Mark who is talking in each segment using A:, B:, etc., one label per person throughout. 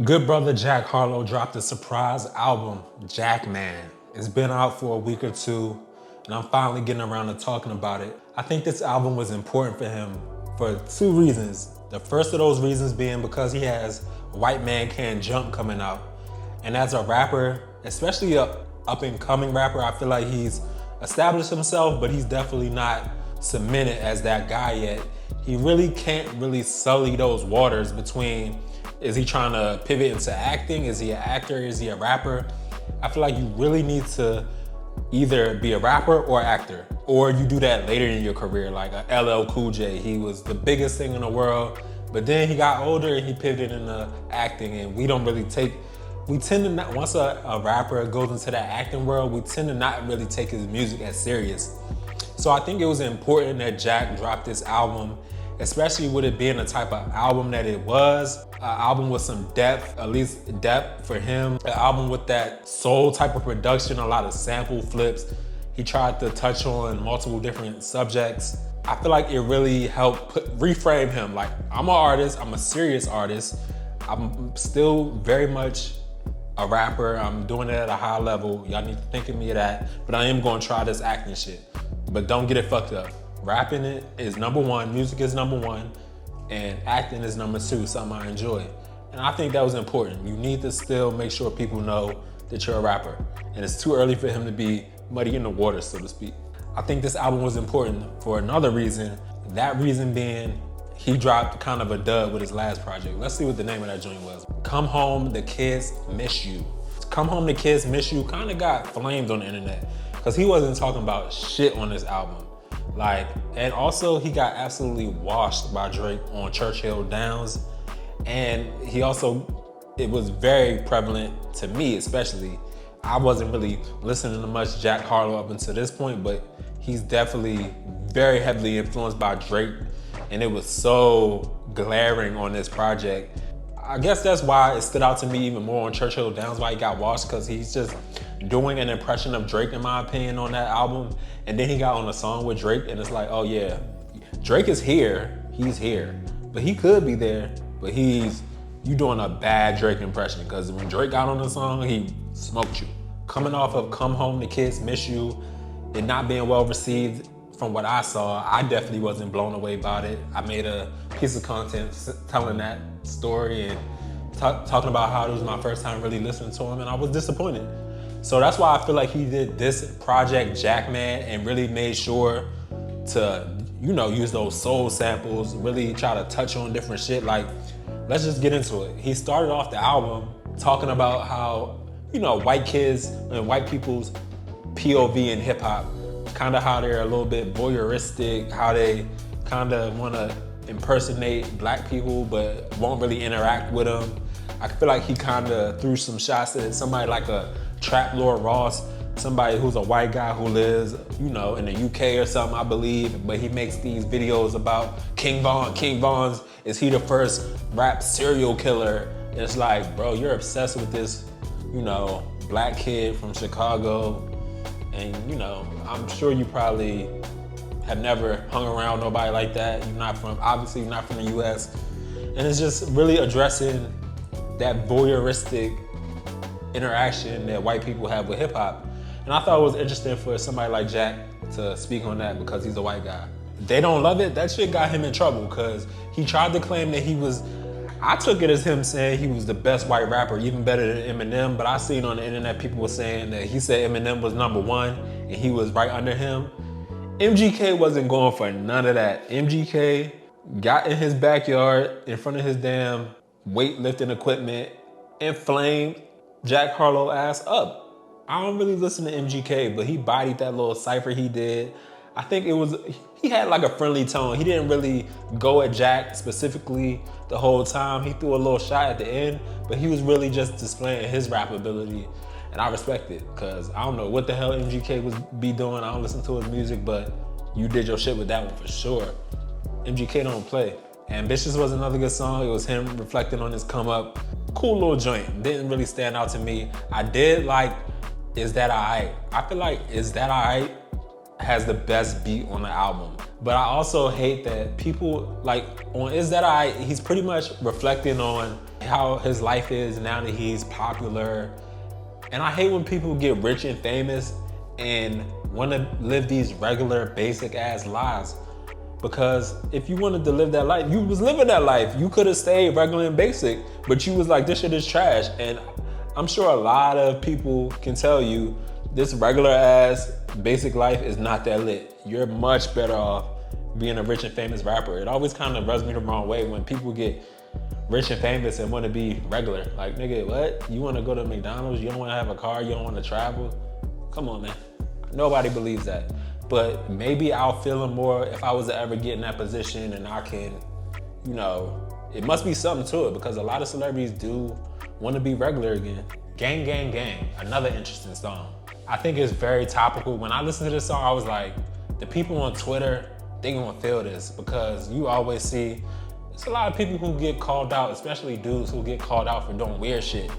A: Good brother Jack Harlow dropped a surprise album, Jackman. It's been out for a week or two, and I'm finally getting around to talking about it. I think this album was important for him for two reasons. The first of those reasons being because he has White Man Can't Jump coming out. And as a rapper, especially a up and coming rapper, I feel like he's established himself, but he's definitely not cemented as that guy yet. He really can't really sully those waters between, is he trying to pivot into acting? Is he an actor? Is he a rapper? I feel like you really need to either be a rapper or actor, or you do that later in your career, like a LL Cool J. He was the biggest thing in the world, but then he got older and he pivoted into acting, and we tend to not, once a rapper goes into that acting world, we tend to not really take his music as serious. So I think it was important that Jack dropped this album, especially with it being the type of album that it was. An album with some depth, at least depth for him. An album with that soul type of production, a lot of sample flips. He tried to touch on multiple different subjects. I feel like it really helped reframe him. Like, I'm an artist, I'm a serious artist. I'm still very much a rapper. I'm doing it at a high level. Y'all need to think of me of that. But I am gonna try this acting shit. But don't get it fucked up. Rapping it is number one, music is number one, and acting is number two, something I enjoy. And I think that was important. You need to still make sure people know that you're a rapper. And it's too early for him to be muddy in the water, so to speak. I think this album was important for another reason. That reason being, he dropped kind of a dud with his last project. Let's see what the name of that joint was. Come Home, The Kids Miss You. Come Home, The Kids Miss You kind of got flamed on the internet because he wasn't talking about shit on this album. Like, and also he got absolutely washed by Drake on Churchill Downs. And he also, it was very prevalent to me especially. I wasn't really listening to much Jack Harlow up until this point, but he's definitely very heavily influenced by Drake. And it was so glaring on this project. I guess that's why it stood out to me even more on Churchill Downs, why he got washed, because he's just doing an impression of Drake, in my opinion, on that album. And then he got on a song with Drake, and it's like, oh yeah, Drake is here, he's here. But he could be there, but you doing a bad Drake impression, because when Drake got on the song, he smoked you. Coming off of Come Home, The Kids Miss You, it not being well received, from what I saw, I definitely wasn't blown away by it. I made a piece of content telling that story and talking about how it was my first time really listening to him, and I was disappointed. So that's why I feel like he did this project, Jackman, and really made sure to, use those soul samples, really try to touch on different shit. Like, let's just get into it. He started off the album talking about how, white kids and white people's POV in hip hop, kind of how they're a little bit voyeuristic, how they kind of want to impersonate black people but won't really interact with them. I feel like he kind of threw some shots at somebody like a Trap Lord Ross, somebody who's a white guy who lives, in the UK or something, I believe, but he makes these videos about King Von. King Von's, is he the first rap serial killer? And it's like, bro, you're obsessed with this, black kid from Chicago. And I'm sure you probably have never hung around nobody like that. Obviously you're not from the US. And it's just really addressing that voyeuristic interaction that white people have with hip hop. And I thought it was interesting for somebody like Jack to speak on that because he's a white guy. They don't love it. That shit got him in trouble because he tried to claim that I took it as him saying he was the best white rapper, even better than Eminem, but I seen on the internet people were saying that he said Eminem was number one and he was right under him. MGK wasn't going for none of that. MGK got in his backyard in front of his damn weightlifting equipment and flamed Jack Harlow ass up. I don't really listen to MGK, but he bodied that little cypher he did. I think he had like a friendly tone. He didn't really go at Jack specifically the whole time. He threw a little shot at the end, but he was really just displaying his rap ability. And I respect it, because I don't know what the hell MGK was doing. I don't listen to his music, but you did your shit with that one for sure. MGK don't play. Ambitious was another good song. It was him reflecting on his come up. Cool little joint. Didn't really stand out to me. I did like Is That Alright? I feel like Is That Alright has the best beat on the album. But I also hate that people, like, on Is That I, he's pretty much reflecting on how his life is now that he's popular. And I hate when people get rich and famous and want to live these regular, basic ass lives. Because if you wanted to live that life, you was living that life. You could have stayed regular and basic, but you was like, this shit is trash. And I'm sure a lot of people can tell you this regular ass basic life is not that lit. You're much better off being a rich and famous rapper. It always kind of rubs me the wrong way when people get rich and famous and want to be regular. Like, nigga, what? You want to go to McDonald's? You don't want to have a car? You don't want to travel? Come on, man. Nobody believes that. But maybe I'll feel it more if I was to ever get in that position and I can, you know, it must be something to it because a lot of celebrities do want to be regular again. Gang, gang, gang, another interesting song. I think it's very topical. When I listened to this song, I was like, the people on Twitter, they gonna feel this because you always see, there's a lot of people who get called out, especially dudes who get called out for doing weird shit.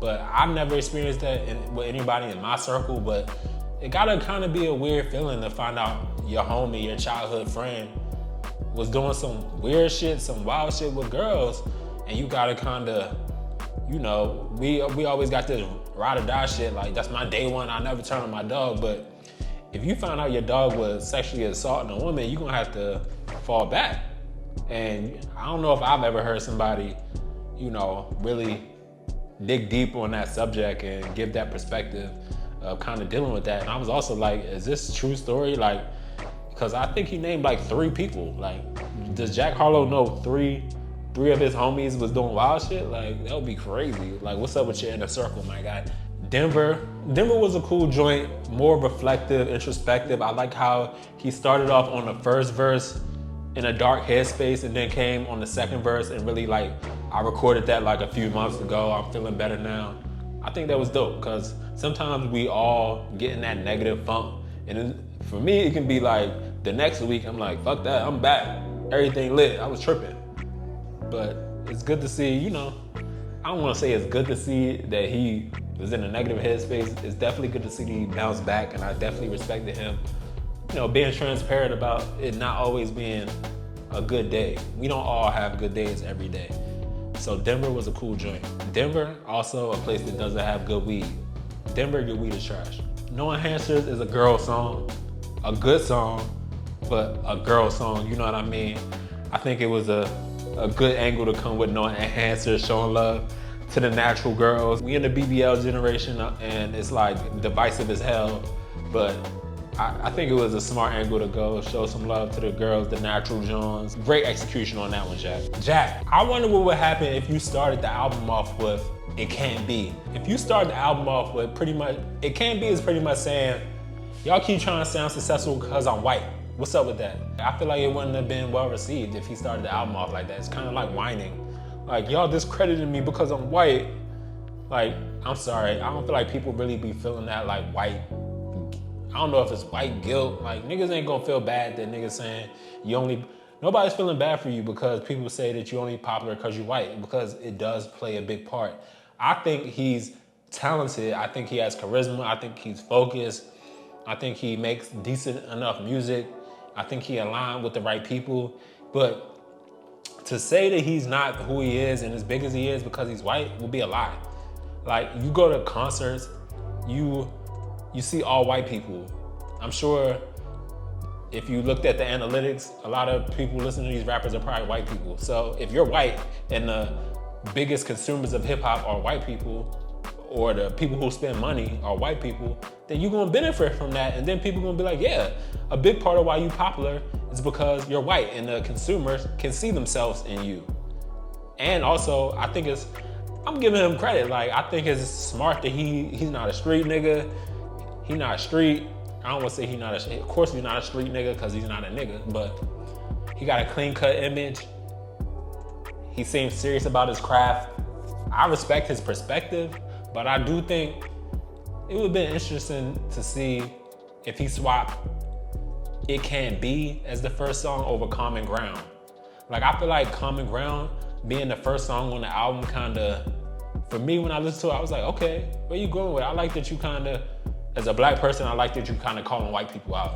A: But I've never experienced that with anybody in my circle, but it gotta kind of be a weird feeling to find out your homie, your childhood friend was doing some weird shit, some wild shit with girls, and you gotta kind of, you know, we always got this ride or die shit, like that's my day one, I never turn on my dog, but if you find out your dog was sexually assaulting a woman, you're gonna have to fall back. And I don't know if I've ever heard somebody, you know, really dig deep on that subject and give that perspective of kind of dealing with that. And I was also like, is this true story? Like, because I think he named like 3 people. Like, does Jack Harlow know three of his homies was doing wild shit? Like, that would be crazy. Like, what's up with your inner circle, my guy? Denver was a cool joint, more reflective, introspective. I like how he started off on the first verse in a dark headspace and then came on the second verse and really like, I recorded that like a few months ago. I'm feeling better now. I think that was dope because sometimes we all get in that negative funk. And then for me, it can be like the next week, I'm like, fuck that, I'm back. Everything lit, I was tripping. But it's good to see, you know, I don't want to say it's good to see that he was in a negative headspace. It's definitely good to see that he bounced back, and I definitely respected him, you know, being transparent about it not always being a good day. We don't all have good days every day. So Denver was a cool joint. Denver, also a place that doesn't have good weed. Denver, your weed is trash. No Enhancers is a girl song, a good song, but a girl song, you know what I mean? I think it was a good angle to come with No Enhancers, showing love to the natural girls. We in the BBL generation and it's like divisive as hell, but I think it was a smart angle to go show some love to the girls, the natural Johns. Great execution on that one, Jack. Jack, I wonder what would happen if you started the album off with It Can't Be. If you started the album off with pretty much, It Can't Be is pretty much saying, y'all keep trying to sound successful because I'm white. What's up with that? I feel like it wouldn't have been well received if he started the album off like that. It's kind of like whining. Like, y'all discredited me because I'm white. Like, I'm sorry, I don't feel like people really be feeling that like white. I don't know if it's white guilt. Like, niggas ain't gonna feel bad that niggas saying nobody's feeling bad for you because people say that you only popular because you're white, because it does play a big part. I think he's talented. I think he has charisma. I think he's focused. I think he makes decent enough music. I think he aligned with the right people. But to say that he's not who he is and as big as he is because he's white would be a lie. Like, you go to concerts, you see all white people. I'm sure if you looked at the analytics, a lot of people listening to these rappers are probably white people. So if you're white and the biggest consumers of hip hop are white people, or the people who spend money are white people, then you're gonna benefit from that. And then people gonna be like, yeah, a big part of why you popular is because you're white and the consumers can see themselves in you. And also, I think I'm giving him credit. Like, I think it's smart that he's not a street nigga. He not street. I don't want to say he not of course he's not a street nigga because he's not a nigga, but he got a clean cut image. He seems serious about his craft. I respect his perspective, but I do think it would have been interesting to see if he swapped It Can't Be as the first song over Common Ground. Like, I feel like Common Ground being the first song on the album kinda, for me when I listened to it, I was like, okay, where you going with it? I like that you kinda, as a black person, I like that you kinda calling white people out.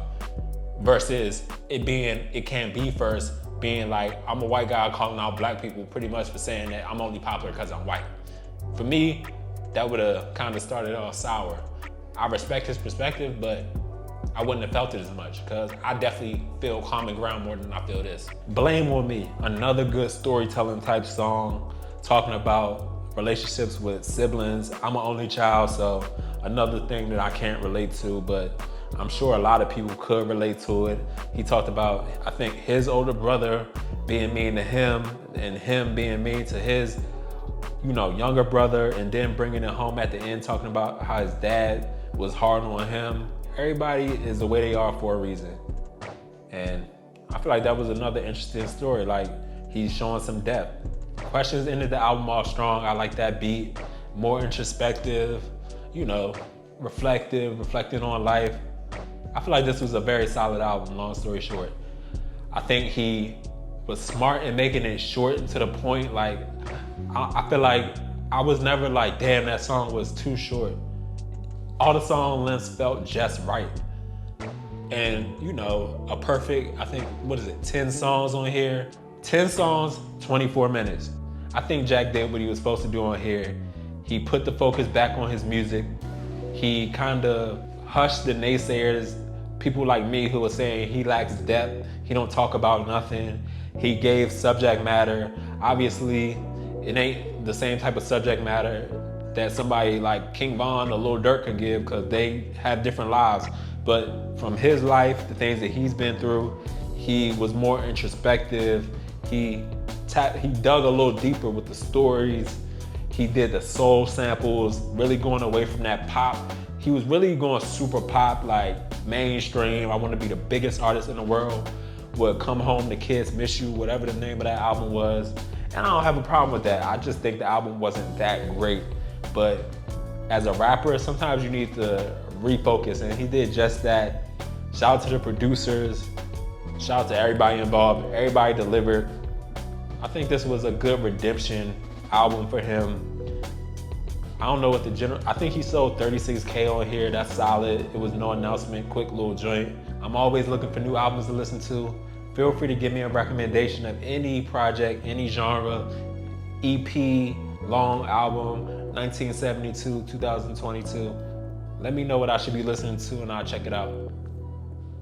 A: versus it can't be first, being like, I'm a white guy calling out black people pretty much for saying that I'm only popular because I'm white. For me, that would have kind of started off sour. I respect his perspective, but I wouldn't have felt it as much because I definitely feel common ground more than I feel this. Blame on Me, another good storytelling type song, talking about relationships with siblings. I'm an only child, so another thing that I can't relate to, but I'm sure a lot of people could relate to it. He talked about, I think, his older brother being mean to him and him being mean to his, younger brother, and then bringing it home at the end, talking about how his dad was hard on him. Everybody is the way they are for a reason. And I feel like that was another interesting story. Like, he's showing some depth. Questions ended the album off strong. I like that beat. More introspective, reflecting on life. I feel like this was a very solid album, long story short. I think he was smart in making it short and to the point. Like, I feel like I was never like, damn, that song was too short. All the song lengths felt just right. And, a perfect, I think, 10 songs on here? 10 songs, 24 minutes. I think Jack did what he was supposed to do on here. He put the focus back on his music. He kind of hushed the naysayers, people like me who were saying he lacks depth, he don't talk about nothing. He gave subject matter. Obviously, it ain't the same type of subject matter that somebody like King Von or Lil Durk could give, because they have different lives. But from his life, the things that he's been through, he was more introspective. He dug a little deeper with the stories. He did the soul samples, really going away from that pop. He was really going super pop, like mainstream. I want to be the biggest artist in the world. Would Come Home, The Kids Miss You, whatever the name of that album was. And I don't have a problem with that. I just think the album wasn't that great. But as a rapper, sometimes you need to refocus, and he did just that. Shout out to the producers. Shout out to everybody involved. Everybody delivered. I think this was a good redemption album for him. I don't know what I think he sold 36K on here. That's solid. It was no announcement, quick little joint. I'm always looking for new albums to listen to. Feel free to give me a recommendation of any project, any genre, EP, long album, 1972, 2022. Let me know what I should be listening to and I'll check it out.